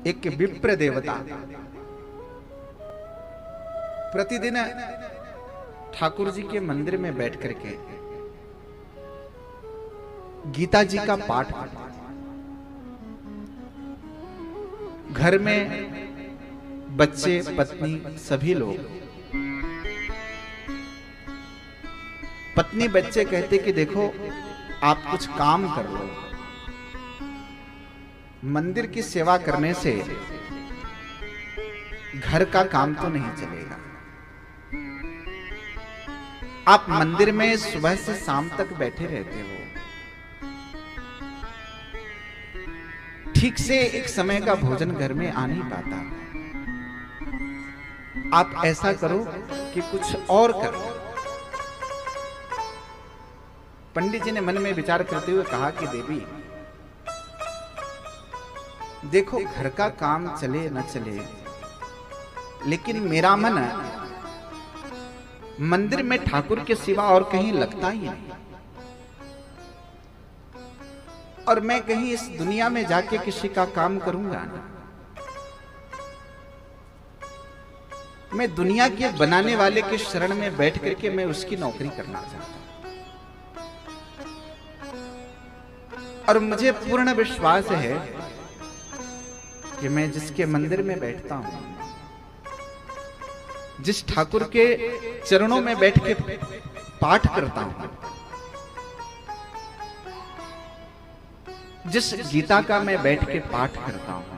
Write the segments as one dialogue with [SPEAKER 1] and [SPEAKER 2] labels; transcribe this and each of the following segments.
[SPEAKER 1] एक विप्र देवता प्रतिदिन ठाकुर जी के मंदिर में बैठ करके गीता जी का पाठ करता। घर में बच्चे पत्नी सभी लोग, पत्नी बच्चे कहते कि देखो आप कुछ काम कर लो, मंदिर की सेवा करने से घर का काम तो नहीं चलेगा। आप मंदिर में सुबह से शाम तक बैठे रहते हो, ठीक से एक समय का भोजन घर में आ नहीं पाता। आप ऐसा करो कि कुछ और करो। पंडित जी ने मन में विचार करते हुए कहा कि देवी देखो, घर का काम चले न चले, लेकिन मेरा मन मंदिर में ठाकुर के सिवा और कहीं लगता ही नहीं, और मैं कहीं इस दुनिया में जाके किसी का काम करूंगा ना। मैं दुनिया के बनाने वाले के शरण में बैठ करके मैं उसकी नौकरी करना चाहता हूं। और मुझे पूर्ण विश्वास है कि मैं जिसके मंदिर में बैठता हूं, जिस ठाकुर के चरणों में बैठ के पाठ करता हूं, जिस गीता का मैं बैठ के पाठ करता हूं,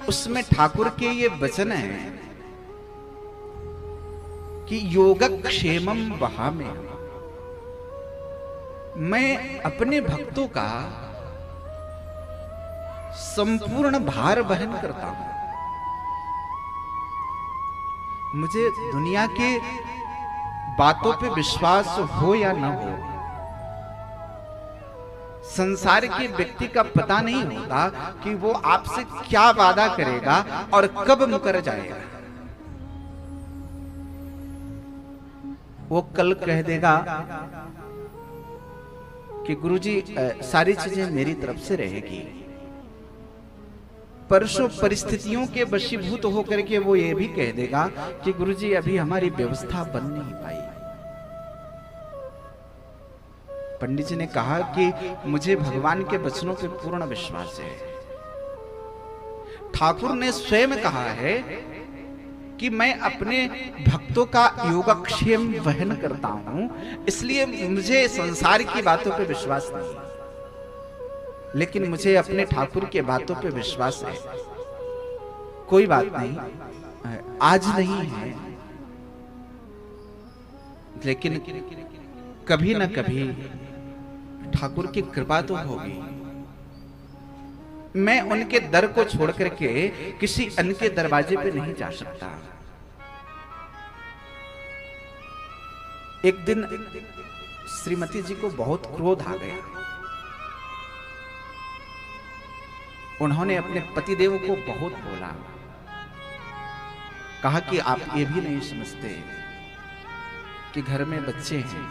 [SPEAKER 1] उसमें ठाकुर के ये वचन है कि योगक्षेमम वहामि। मैं अपने भक्तों का संपूर्ण भार वहन करता हूं। मुझे दुनिया के बातों पे विश्वास हो या ना हो, संसार के व्यक्ति का पता नहीं होता कि वो आपसे क्या वादा करेगा और कब मुकर जाएगा। वो कल कह देगा कि गुरुजी सारी चीजें मेरी तरफ से रहेगी, परसों परिस्थितियों के वशीभूत होकर के वो ये भी कह देगा कि गुरुजी अभी हमारी व्यवस्था बन नहीं पाई। पंडित जी ने कहा कि मुझे भगवान के वचनों पे पूर्ण विश्वास है। ठाकुर ने स्वयं कहा है कि मैं अपने भक्तों का योगक्षेम वहन करता हूं, इसलिए मुझे संसार की बातों पे विश्वास नहीं, लेकिन मुझे अपने ठाकुर के बातों पे विश्वास है। कोई बात नहीं, आज नहीं है, लेकिन कभी ना कभी ठाकुर की कृपा तो होगी। मैं उनके दर को छोड़ करके किसी अन्य के दरवाजे पे नहीं जा सकता। एक दिन श्रीमती जी को बहुत क्रोध आ गया। उन्होंने अपने पतिदेव को बहुत बोला, कहा कि आप ये भी नहीं समझते कि घर में बच्चे हैं,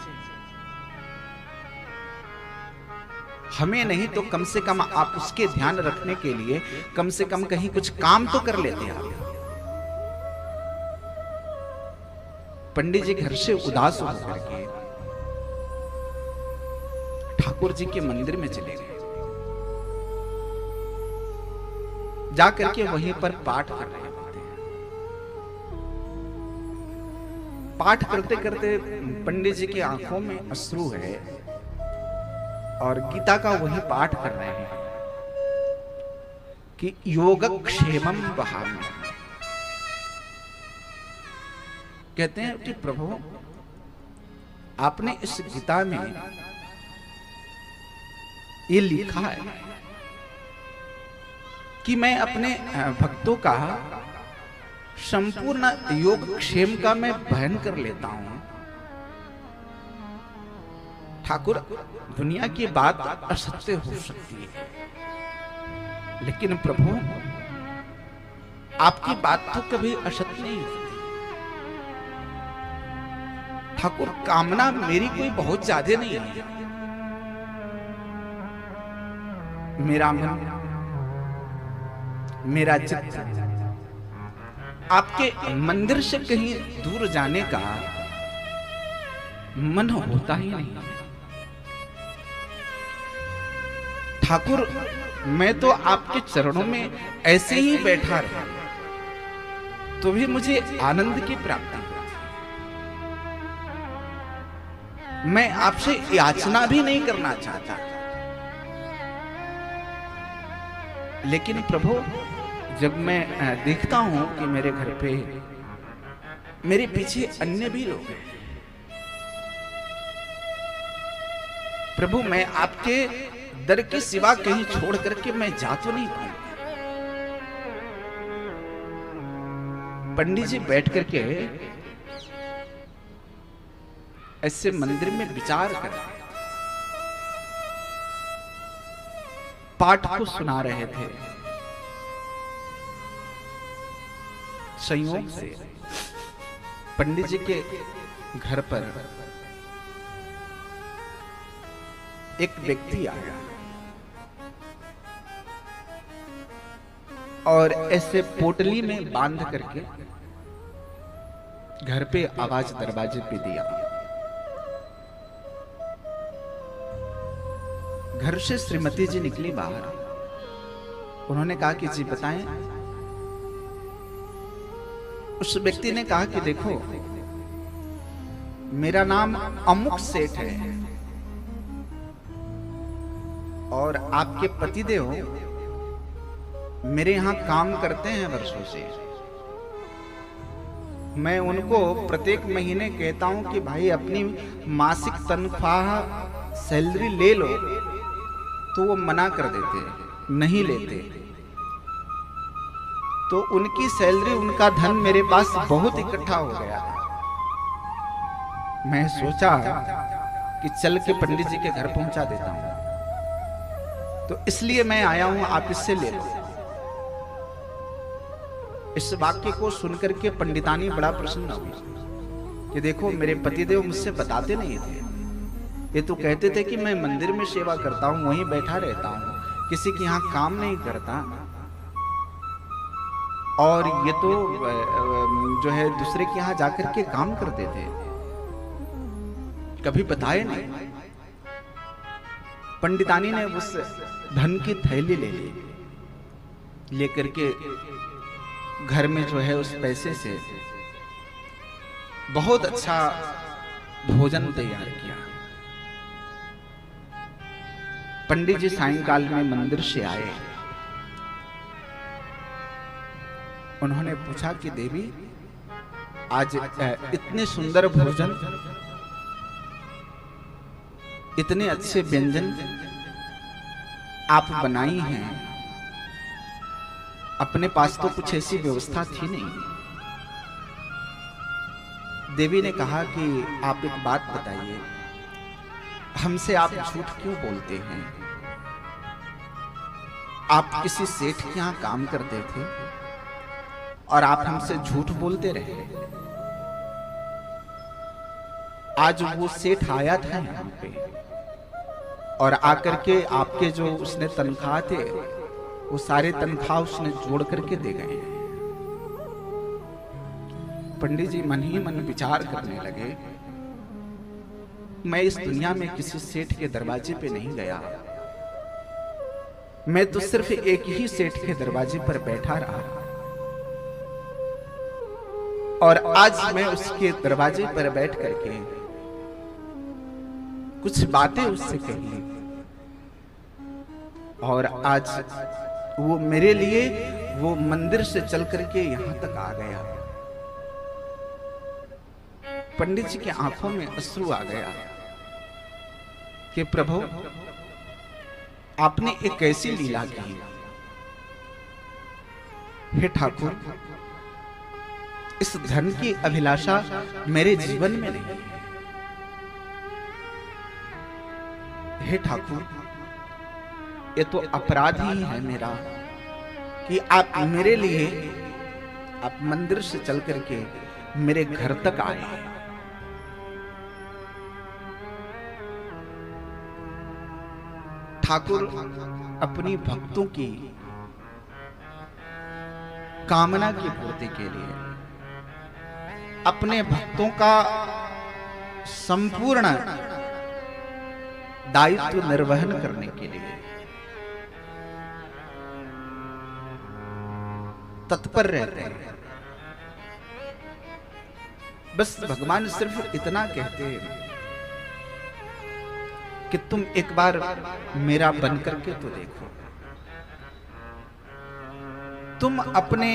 [SPEAKER 1] हमें नहीं तो कम से कम आप उसके ध्यान रखने के लिए कम से कम कहीं कुछ काम तो कर लेते आप। पंडित जी घर से उदास होकर के ठाकुर जी के मंदिर में चले गए। जाकर के वहीं पर पाठ कर रहे होते हैं। पाठ करते करते पंडित जी की आंखों में अश्रु है और गीता का वही पाठ कर रहे हैं कि योगक्षेमम वहामि। कहते हैं कि प्रभु आपने इस गीता में ये लिखा है कि मैं अपने भक्तों का संपूर्ण योगक्षेम का मैं वहन कर लेता हूं। ठाकुर, दुनिया की बात असत्य हो सकती है, लेकिन प्रभु आपकी बात तो कभी असत्य नहीं होती। ठाकुर, कामना मेरी कोई बहुत ज्यादा नहीं है। मेरा मन मेरा चित्त आपके मंदिर से कहीं दूर जाने का मन होता ही नहीं। ठाकुर, मैं तो आपके चरणों में ऐसे ही बैठा रहा तो भी मुझे आनंद की प्राप्ति होती। मैं आपसे याचना भी नहीं करना चाहता, लेकिन प्रभु जब मैं देखता हूं कि मेरे घर पे मेरे पीछे अन्य भी लोग हैं, प्रभु मैं आपके दर के सिवा कहीं छोड़ करके मैं जा तो नहीं पाऊंगा। पंडित जी बैठ करके ऐसे मंदिर में विचार कर पाठ को सुना रहे थे। संयोग से पंडित जी के घर पर एक व्यक्ति आया और ऐसे पोटली में बांध करके घर पे आवाज दरवाजे पे दिया। घर से श्रीमती जी निकली बाहर। उन्होंने कहा कि जी बताएं। उस व्यक्ति ने कहा कि देखो, मेरा नाम अमुक सेठ है और आपके पतिदेव मेरे यहां काम करते हैं वर्षों से। मैं उनको प्रत्येक महीने कहता हूं कि भाई अपनी मासिक तनख्वाह सैलरी ले लो, तो वो मना कर देते, नहीं लेते। तो उनकी सैलरी, उनका धन मेरे पास बहुत इकट्ठा हो गया। मैं सोचा कि चल के पंडित जी के घर पहुंचा देता हूं, तो इसलिए मैं आया हूं, आप इससे ले लो। इस वाक्य को सुनकर के पंडितानी बड़ा प्रसन्न हुई कि देखो, मेरे पतिदेव मुझसे बताते नहीं थे, ये तो कहते थे कि मैं मंदिर में सेवा करता हूं, वहीं बैठा रहता हूं, किसी के यहां काम नहीं करता, और ये तो जो है दूसरे के यहां जाकर के काम करते थे, कभी बताए नहीं। पंडितानी ने उस धन की थैली ले ली, लेकर के घर में जो है उस पैसे से बहुत अच्छा भोजन तैयार किया। पंडित जी सायंकाल में मंदिर से आए। उन्होंने पूछा कि देवी, आज इतने सुंदर भोजन, इतने अच्छे व्यंजन आप बनाई हैं, अपने पास तो कुछ ऐसी व्यवस्था थी नहीं। देवी ने कहा कि आप एक बात बताइए, हमसे आप झूठ क्यों बोलते हैं? आप किसी सेठ के यहां काम करते थे और आप हमसे झूठ बोलते रहे। आज वो सेठ आया था यहाँ पे और आकर के आपके जो उसने तनख्वाह थे, वो सारे तनख्वाह उसने जोड़ करके दे गए। पंडित जी मन ही मन विचार करने लगे, मैं इस दुनिया में किसी सेठ के दरवाजे पे नहीं गया, मैं तो सिर्फ एक ही सेठ के दरवाजे पर बैठा रहा और आज मैं उसके दरवाजे पर बैठ करके कुछ बातें उससे कही और आज वो मेरे लिए वो मंदिर से चल करके यहां तक आ गया। पंडित जी की आंखों में अश्रु आ गया कि प्रभु, आपने एक ऐसी लीला की। हे ठाकुर, इस धन की अभिलाषा मेरे जीवन में नहीं। हे ठाकुर, ये तो अपराध ही है मेरा कि आप मेरे लिए आप मंदिर से चल करके मेरे घर तक आए। ठाकुर अपनी भक्तों की कामना की पूर्ति के लिए, अपने भक्तों का संपूर्ण दायित्व निर्वहन करने के लिए तत्पर रहते हैं। बस भगवान सिर्फ इतना कहते हैं कि तुम एक बार मेरा बन करके तो देखो, तुम अपने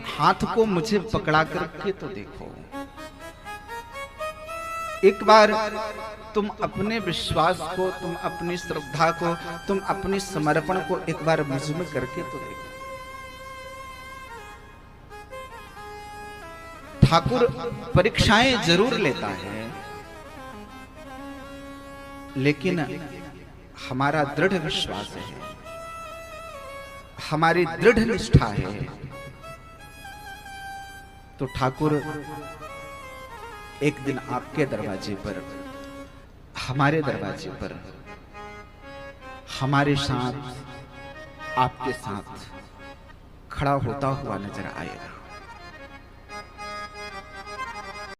[SPEAKER 1] हाथ को मुझे पकड़ा करके तो देखो, एक बार तुम अपने विश्वास को, तुम अपनी श्रद्धा को, तुम अपनी समर्पण को एक बार मुझ में करके तो देखो। ठाकुर परीक्षाएं जरूर लेता है, लेकिन हमारा दृढ़ विश्वास है, हमारी दृढ़ निष्ठा है, तो ठाकुर एक दिन आपके दरवाजे पर, हमारे दरवाजे पर, हमारे साथ, आपके साथ खड़ा होता हुआ नजर आएगा।